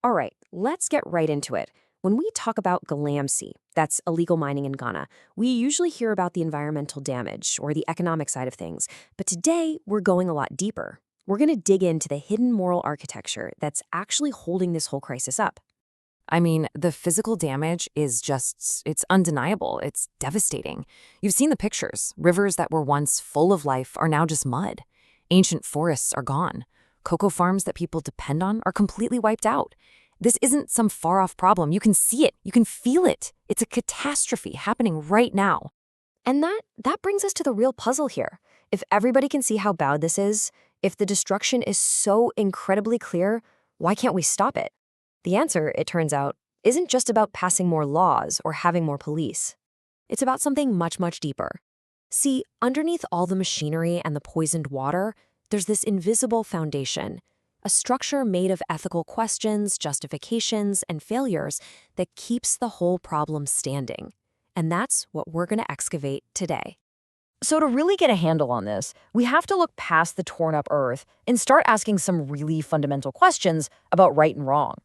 All right, let's get right into it. When we talk about Galamsey, that's illegal mining in Ghana, we usually hear about the environmental damage or the economic side of things. But today, we're going a lot deeper. We're going to dig into the hidden moral architecture that's actually holding this whole crisis up. I mean, the physical damage is it's undeniable. It's devastating. You've seen the pictures. Rivers that were once full of life are now just mud. Ancient forests are gone. Cocoa farms that people depend on are completely wiped out. This isn't some far-off problem. You can see it. You can feel it. It's a catastrophe happening right now. And that brings us to the real puzzle here. If everybody can see how bad this is, if the destruction is so incredibly clear, why can't we stop it? The answer, it turns out, isn't just about passing more laws or having more police. It's about something much, much deeper. See, underneath all the machinery and the poisoned water, there's this invisible foundation, a structure made of ethical questions, justifications, and failures that keeps the whole problem standing. And that's what we're going to excavate today. So to really get a handle on this, we have to look past the torn-up earth and start asking some really fundamental questions about right and wrong.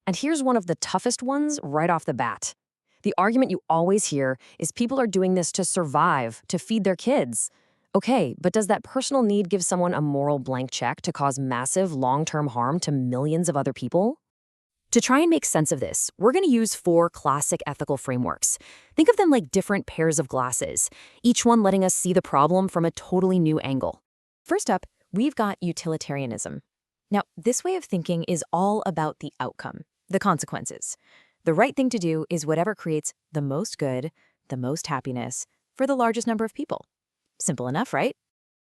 And here's one of the toughest ones right off the bat. The argument you always hear is people are doing this to survive, to feed their kids. Okay, but does that personal need give someone a moral blank check to cause massive long-term harm to millions of other people? To try and make sense of this, we're going to use 4 classic ethical frameworks. Think of them like different pairs of glasses, each one letting us see the problem from a totally new angle. First up, we've got utilitarianism. Now, this way of thinking is all about the outcome, the consequences. The right thing to do is whatever creates the most good, the most happiness, for the largest number of people. Simple enough, right?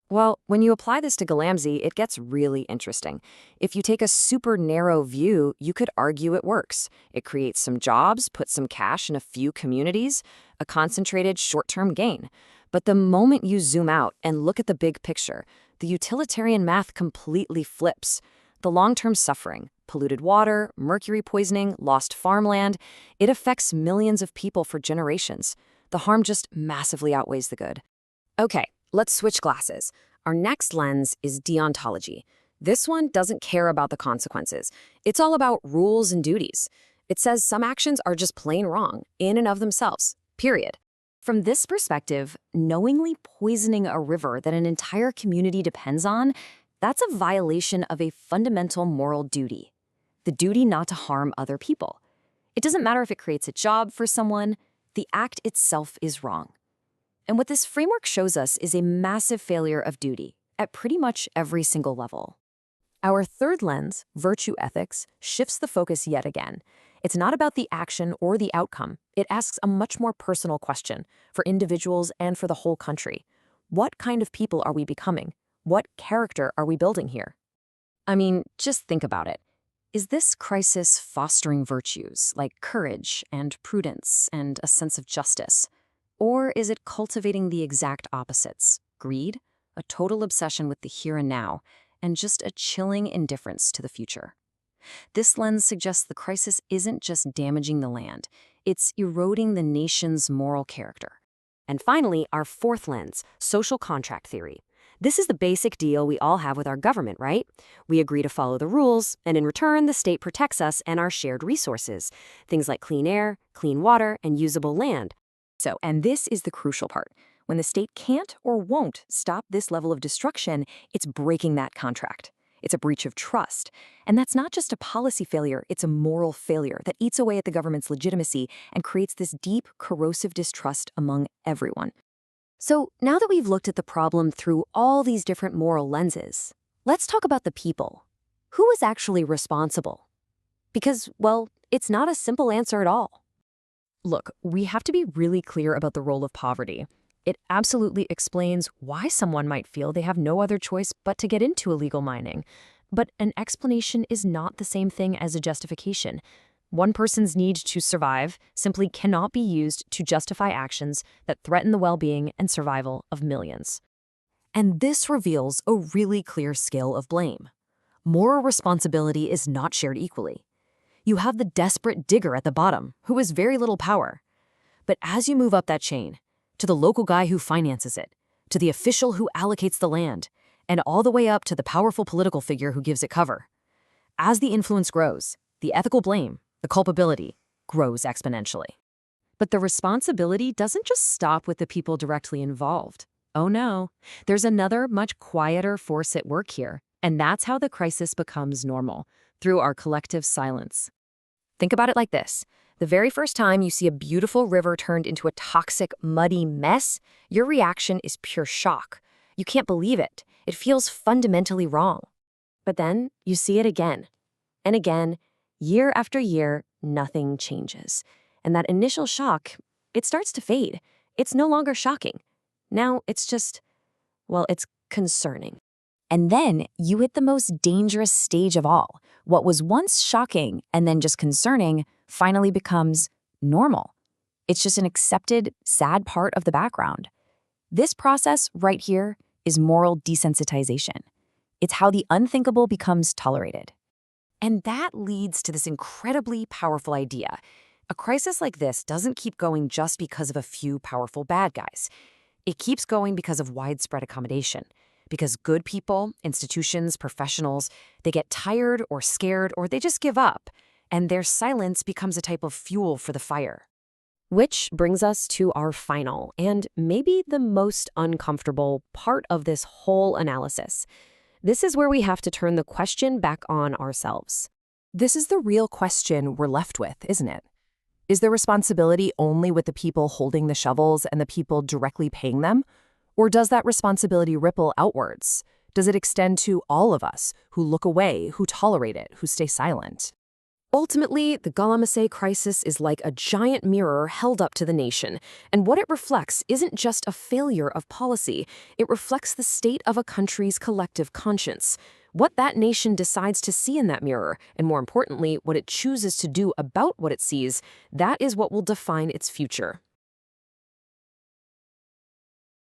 Well, when you apply this to Galamsey, it gets really interesting. If you take a super narrow view, you could argue it works. It creates some jobs, puts some cash in a few communities, a concentrated short-term gain. But the moment you zoom out and look at the big picture, the utilitarian math completely flips. The long-term suffering, polluted water, mercury poisoning, lost farmland, it affects millions of people for generations. The harm just massively outweighs the good. Okay, let's switch glasses. Our next lens is deontology. This one doesn't care about the consequences. It's all about rules and duties. It says some actions are just plain wrong, in and of themselves, period. From this perspective, knowingly poisoning a river that an entire community depends on, that's a violation of a fundamental moral duty. The duty not to harm other people. It doesn't matter if it creates a job for someone, the act itself is wrong. And what this framework shows us is a massive failure of duty at pretty much every single level. Our third lens, virtue ethics, shifts the focus yet again. It's not about the action or the outcome. It asks a much more personal question for individuals and for the whole country. What kind of people are we becoming? What character are we building here? I mean, just think about it. Is this crisis fostering virtues like courage and prudence and a sense of justice? Or is it cultivating the exact opposites, greed, a total obsession with the here and now, and just a chilling indifference to the future? This lens suggests the crisis isn't just damaging the land, it's eroding the nation's moral character. And finally, our fourth lens, social contract theory. This is the basic deal we all have with our government, right? We agree to follow the rules, and in return, the state protects us and our shared resources, things like clean air, clean water, and usable land. And this is the crucial part. When the state can't or won't stop this level of destruction, it's breaking that contract. It's a breach of trust. And that's not just a policy failure, it's a moral failure that eats away at the government's legitimacy and creates this deep, corrosive distrust among everyone. So now that we've looked at the problem through all these different moral lenses, let's talk about the people. Who is actually responsible? Because, well, it's not a simple answer at all. Look, we have to be really clear about the role of poverty. It absolutely explains why someone might feel they have no other choice but to get into illegal mining. But an explanation is not the same thing as a justification. One person's need to survive simply cannot be used to justify actions that threaten the well-being and survival of millions. And this reveals a really clear scale of blame. Moral responsibility is not shared equally. You have the desperate digger at the bottom, who has very little power. But as you move up that chain, to the local guy who finances it, to the official who allocates the land, and all the way up to the powerful political figure who gives it cover, as the influence grows, the ethical blame, the culpability, grows exponentially. But the responsibility doesn't just stop with the people directly involved. Oh no, there's another much quieter force at work here, and that's how the crisis becomes normal, through our collective silence. Think about it like this. The very first time you see a beautiful river turned into a toxic, muddy mess, your reaction is pure shock. You can't believe it. It feels fundamentally wrong. But then you see it again and again, year after year, nothing changes. And that initial shock, it starts to fade. It's no longer shocking. Now it's just, well, it's concerning. And then you hit the most dangerous stage of all. What was once shocking and then just concerning finally becomes normal. It's just an accepted, sad part of the background. This process right here is moral desensitization. It's how the unthinkable becomes tolerated. And that leads to this incredibly powerful idea. A crisis like this doesn't keep going just because of a few powerful bad guys. It keeps going because of widespread accommodation. Because good people, institutions, professionals, they get tired or scared or they just give up, and their silence becomes a type of fuel for the fire. Which brings us to our final, and maybe the most uncomfortable part of this whole analysis. This is where we have to turn the question back on ourselves. This is the real question we're left with, isn't it? Is the responsibility only with the people holding the shovels and the people directly paying them? Or does that responsibility ripple outwards? Does it extend to all of us who look away, who tolerate it, who stay silent? Ultimately, the Galamsey crisis is like a giant mirror held up to the nation, and what it reflects isn't just a failure of policy, it reflects the state of a country's collective conscience. What that nation decides to see in that mirror, and more importantly, what it chooses to do about what it sees, that is what will define its future.